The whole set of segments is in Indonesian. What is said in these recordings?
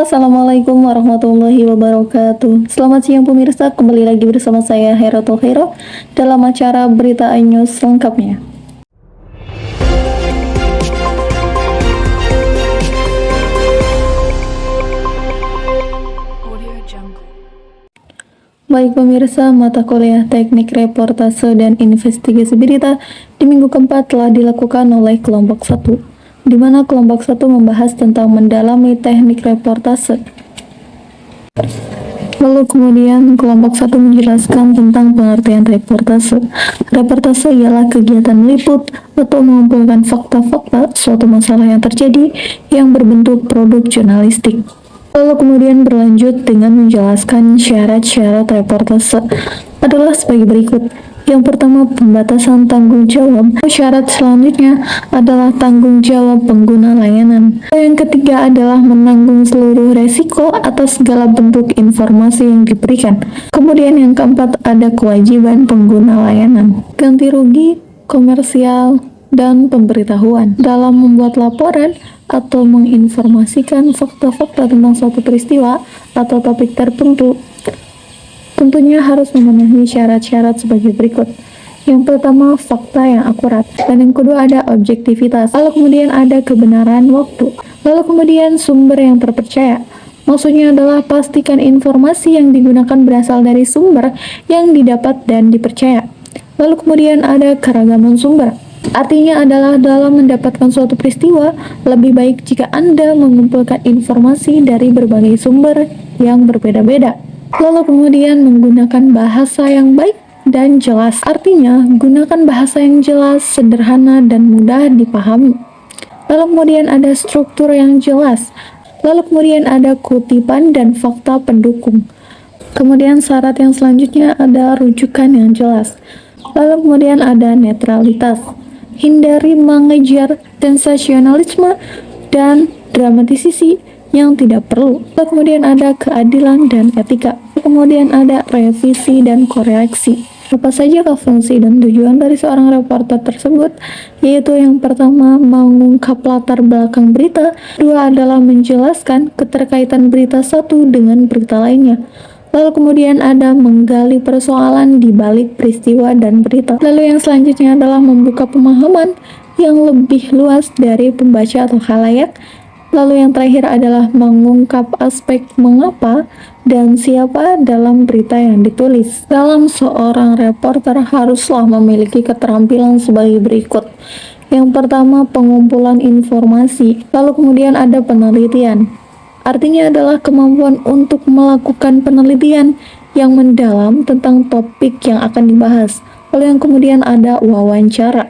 Assalamualaikum warahmatullahi wabarakatuh. Selamat siang pemirsa, kembali lagi bersama saya Heratul Khairo dalam acara Berita iNews selengkapnya. Baik pemirsa, mata kuliah Teknik Reportase dan Investigasi Berita di minggu keempat telah dilakukan oleh kelompok 1, di mana kelompok 1 membahas tentang mendalami teknik reportase. Lalu kemudian kelompok 1 menjelaskan tentang pengertian reportase. Reportase ialah kegiatan meliput atau mengumpulkan fakta-fakta suatu masalah yang terjadi yang berbentuk produk jurnalistik. Lalu kemudian berlanjut dengan menjelaskan syarat-syarat reportase adalah sebagai berikut. Yang pertama, pembatasan tanggung jawab. Syarat selanjutnya adalah tanggung jawab pengguna layanan. Yang ketiga adalah menanggung seluruh resiko atas segala bentuk informasi yang diberikan. Kemudian yang keempat ada kewajiban pengguna layanan, ganti rugi, komersial, dan pemberitahuan. Dalam membuat laporan atau menginformasikan fakta-fakta tentang suatu peristiwa atau topik tertentu, tentunya harus memenuhi syarat-syarat sebagai berikut. Yang pertama, fakta yang akurat. Dan yang kedua ada objektivitas. Lalu kemudian ada kebenaran waktu. Lalu kemudian sumber yang terpercaya. Maksudnya adalah pastikan informasi yang digunakan berasal dari sumber yang didapat dan dipercaya. Lalu kemudian ada keragaman sumber. Artinya adalah dalam mendapatkan suatu peristiwa, lebih baik jika Anda mengumpulkan informasi dari berbagai sumber yang berbeda-beda. Lalu kemudian menggunakan bahasa yang baik dan jelas. Artinya, gunakan bahasa yang jelas, sederhana, dan mudah dipahami. Lalu kemudian ada struktur yang jelas. Lalu kemudian ada kutipan dan fakta pendukung. Kemudian syarat yang selanjutnya ada rujukan yang jelas. Lalu kemudian ada netralitas. Hindari mengejar sensasionalisme dan dramatisasi yang tidak perlu. Lalu kemudian ada keadilan dan etika. Kemudian ada revisi dan koreksi. Apa sajakah fungsi dan tujuan dari seorang reporter tersebut? Yaitu yang pertama, mengungkap latar belakang berita. Dua adalah menjelaskan keterkaitan berita satu dengan berita lainnya. Lalu kemudian ada menggali persoalan di balik peristiwa dan berita. Lalu yang selanjutnya adalah membuka pemahaman yang lebih luas dari pembaca atau khalayak. Lalu yang terakhir adalah mengungkap aspek mengapa dan siapa dalam berita yang ditulis. Dalam seorang reporter haruslah memiliki keterampilan sebagai berikut. Yang pertama, pengumpulan informasi. Lalu kemudian ada penelitian. Artinya adalah kemampuan untuk melakukan penelitian yang mendalam tentang topik yang akan dibahas. Lalu yang kemudian ada wawancara.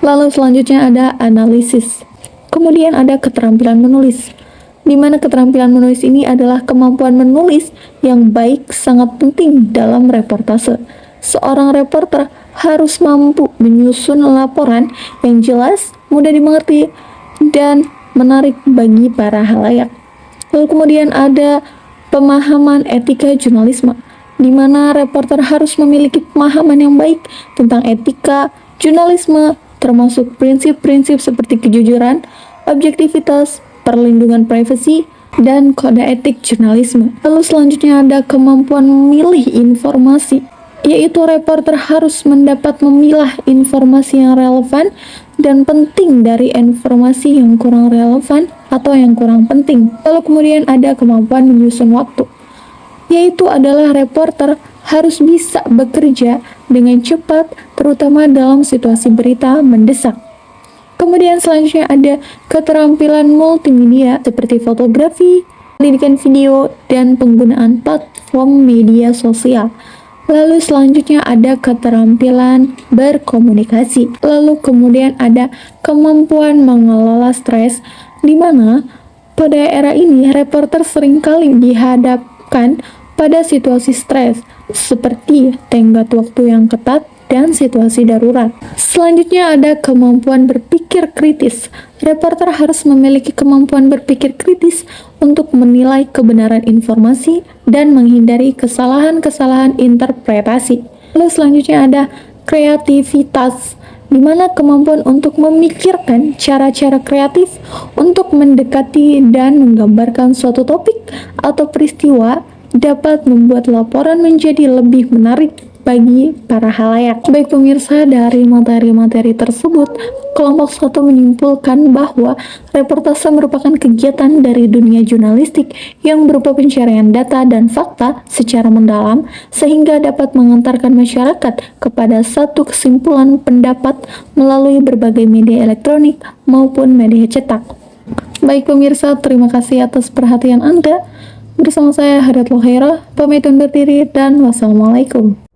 Lalu selanjutnya ada analisis. Kemudian ada keterampilan menulis, di mana keterampilan menulis ini adalah kemampuan menulis yang baik sangat penting dalam reportase. Seorang reporter harus mampu menyusun laporan yang jelas, mudah dimengerti, dan menarik bagi para khalayak. Lalu kemudian ada pemahaman etika jurnalisme, di mana reporter harus memiliki pemahaman yang baik tentang etika jurnalisme, termasuk prinsip-prinsip seperti kejujuran, objektivitas, perlindungan privasi, dan kode etik jurnalisme. Lalu selanjutnya ada kemampuan memilih informasi, yaitu reporter harus mendapat memilah informasi yang relevan dan penting dari informasi yang kurang relevan atau yang kurang penting. Lalu kemudian ada kemampuan menyusun waktu, yaitu adalah reporter harus bisa bekerja dengan cepat, terutama dalam situasi berita mendesak. Kemudian selanjutnya ada keterampilan multimedia seperti fotografi, pendidikan video, dan penggunaan platform media sosial. Lalu selanjutnya ada keterampilan berkomunikasi. Lalu kemudian ada kemampuan mengelola stres, di mana pada era ini reporter seringkali dihadapkan pada situasi stres seperti tenggat waktu yang ketat dan situasi darurat. Selanjutnya ada kemampuan berpikir kritis. Reporter harus memiliki kemampuan berpikir kritis untuk menilai kebenaran informasi dan menghindari kesalahan-kesalahan interpretasi. Lalu selanjutnya ada kreativitas, di mana kemampuan untuk memikirkan cara-cara kreatif untuk mendekati dan menggambarkan suatu topik atau peristiwa dapat membuat laporan menjadi lebih menarik bagi para halayak. Baik pemirsa, dari materi-materi tersebut, kelompok 1 menyimpulkan bahwa reportase merupakan kegiatan dari dunia jurnalistik yang berupa pencarian data dan fakta secara mendalam sehingga dapat mengantarkan masyarakat kepada satu kesimpulan pendapat melalui berbagai media elektronik maupun media cetak. Baik pemirsa, terima kasih atas perhatian Anda. Bersama saya Hadatul Khairah, pamit undur diri dan wassalamualaikum.